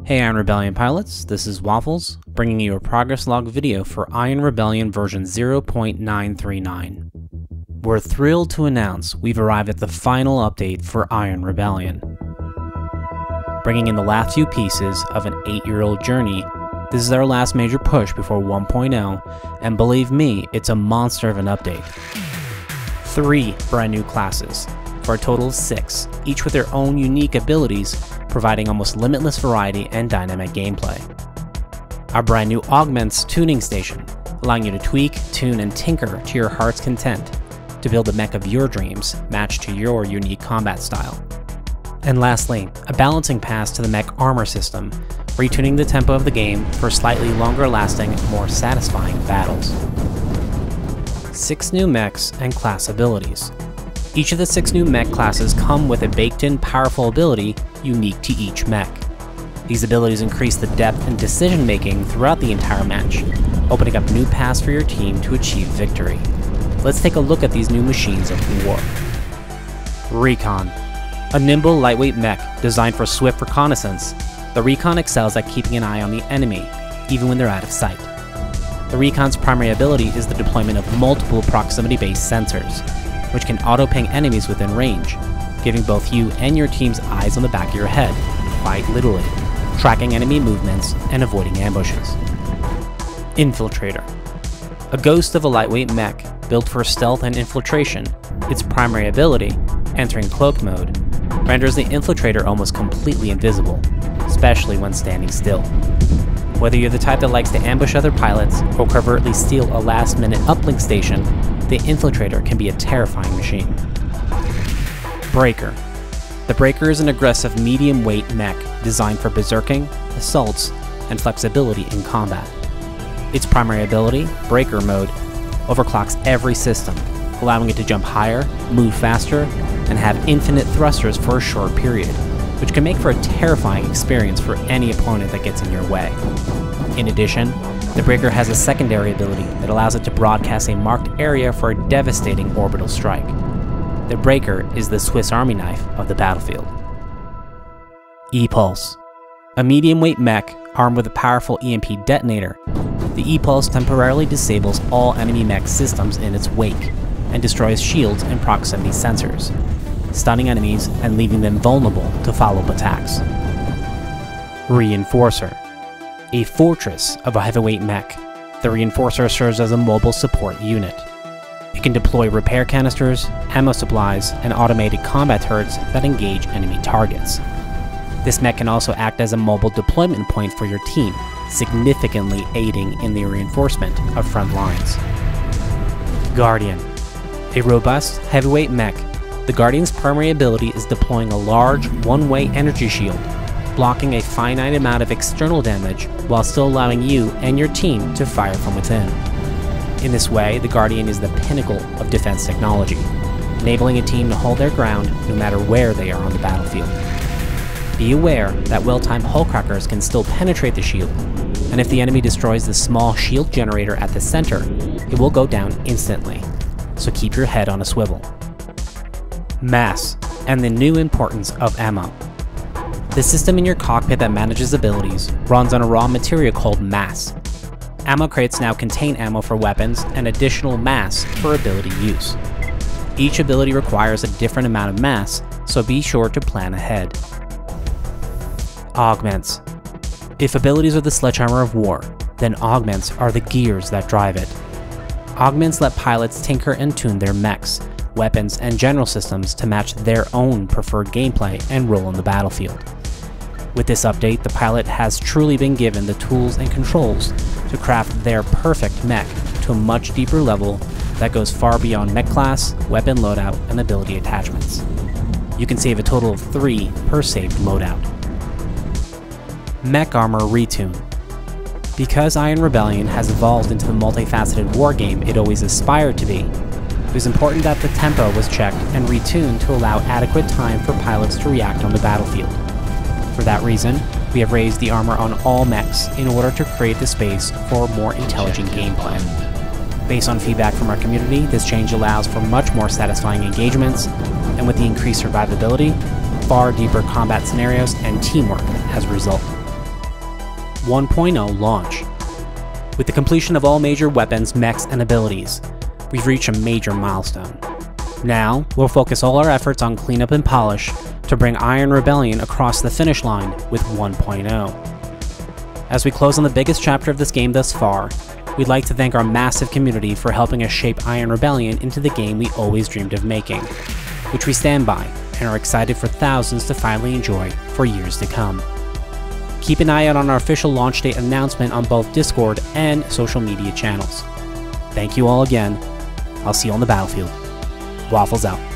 Hey Iron Rebellion pilots, this is Waffles, bringing you a progress log video for Iron Rebellion version 0.939. We're thrilled to announce we've arrived at the final update for Iron Rebellion. Bringing in the last few pieces of an 8-year-old journey, this is our last major push before 1.0, and believe me, it's a monster of an update. 3 brand new classes, for a total of 6, each with their own unique abilities, providing almost limitless variety and dynamic gameplay. Our brand new Augments tuning station, allowing you to tweak, tune, and tinker to your heart's content to build the mech of your dreams, matched to your unique combat style. And lastly, a balancing pass to the mech armor system, retuning the tempo of the game for slightly longer lasting, more satisfying battles. 6 new mechs and class abilities. Each of the 6 new mech classes come with a baked-in powerful ability unique to each mech. These abilities increase the depth and decision-making throughout the entire match, opening up new paths for your team to achieve victory. Let's take a look at these new machines of war. Recon. A nimble, lightweight mech designed for swift reconnaissance, the Recon excels at keeping an eye on the enemy, even when they're out of sight. The Recon's primary ability is the deployment of multiple proximity-based sensors, which can auto-ping enemies within range, giving both you and your team's eyes on the back of your head, quite literally, tracking enemy movements and avoiding ambushes. Infiltrator. A ghost of a lightweight mech built for stealth and infiltration, its primary ability, entering cloak mode, renders the infiltrator almost completely invisible, especially when standing still. Whether you're the type that likes to ambush other pilots or covertly steal a last-minute uplink station, the infiltrator can be a terrifying machine. Breaker. The Breaker is an aggressive medium-weight mech designed for berserking, assaults, and flexibility in combat. Its primary ability, Breaker Mode, overclocks every system, allowing it to jump higher, move faster, and have infinite thrusters for a short period, which can make for a terrifying experience for any opponent that gets in your way. In addition, the Breaker has a secondary ability that allows it to broadcast a marked area for a devastating orbital strike. The Breaker is the Swiss Army knife of the battlefield. E-Pulse. A medium-weight mech armed with a powerful EMP detonator, the E-Pulse temporarily disables all enemy mech systems in its wake and destroys shields and proximity sensors, stunning enemies and leaving them vulnerable to follow-up attacks. Reinforcer. A fortress of a heavyweight mech, the Reinforcer serves as a mobile support unit. It can deploy repair canisters, ammo supplies, and automated combat turrets that engage enemy targets. This mech can also act as a mobile deployment point for your team, significantly aiding in the reinforcement of front lines. Guardian. A robust, heavyweight mech, the Guardian's primary ability is deploying a large, one-way energy shield, blocking a finite amount of external damage while still allowing you and your team to fire from within. In this way, the Guardian is the pinnacle of defense technology, enabling a team to hold their ground no matter where they are on the battlefield. Be aware that well-timed hull crackers can still penetrate the shield, and if the enemy destroys the small shield generator at the center, it will go down instantly, so keep your head on a swivel. Mass, and the new importance of ammo. The system in your cockpit that manages abilities runs on a raw material called mass. Ammo crates now contain ammo for weapons and additional mass for ability use. Each ability requires a different amount of mass, so be sure to plan ahead. Augments. If abilities are the sledgehammer of war, then augments are the gears that drive it. Augments let pilots tinker and tune their mechs, weapons, and general systems to match their own preferred gameplay and role in the battlefield. With this update, the pilot has truly been given the tools and controls to craft their perfect mech to a much deeper level that goes far beyond mech class, weapon loadout, and ability attachments. You can save a total of 3 per saved loadout. Mech Armor Retune. Because Iron Rebellion has evolved into the multifaceted wargame it always aspired to be, it was important that the tempo was checked and retuned to allow adequate time for pilots to react on the battlefield. For that reason, we have raised the armor on all mechs in order to create the space for more intelligent gameplay. Based on feedback from our community, this change allows for much more satisfying engagements, and with the increased survivability, far deeper combat scenarios and teamwork as a result. 1.0 launch. With the completion of all major weapons, mechs, and abilities, we've reached a major milestone. Now, we'll focus all our efforts on cleanup and polish to bring Iron Rebellion across the finish line with 1.0. As we close on the biggest chapter of this game thus far, we'd like to thank our massive community for helping us shape Iron Rebellion into the game we always dreamed of making, which we stand by and are excited for thousands to finally enjoy for years to come. Keep an eye out on our official launch date announcement on both Discord and social media channels. Thank you all again. I'll see you on the battlefield. Waffles out.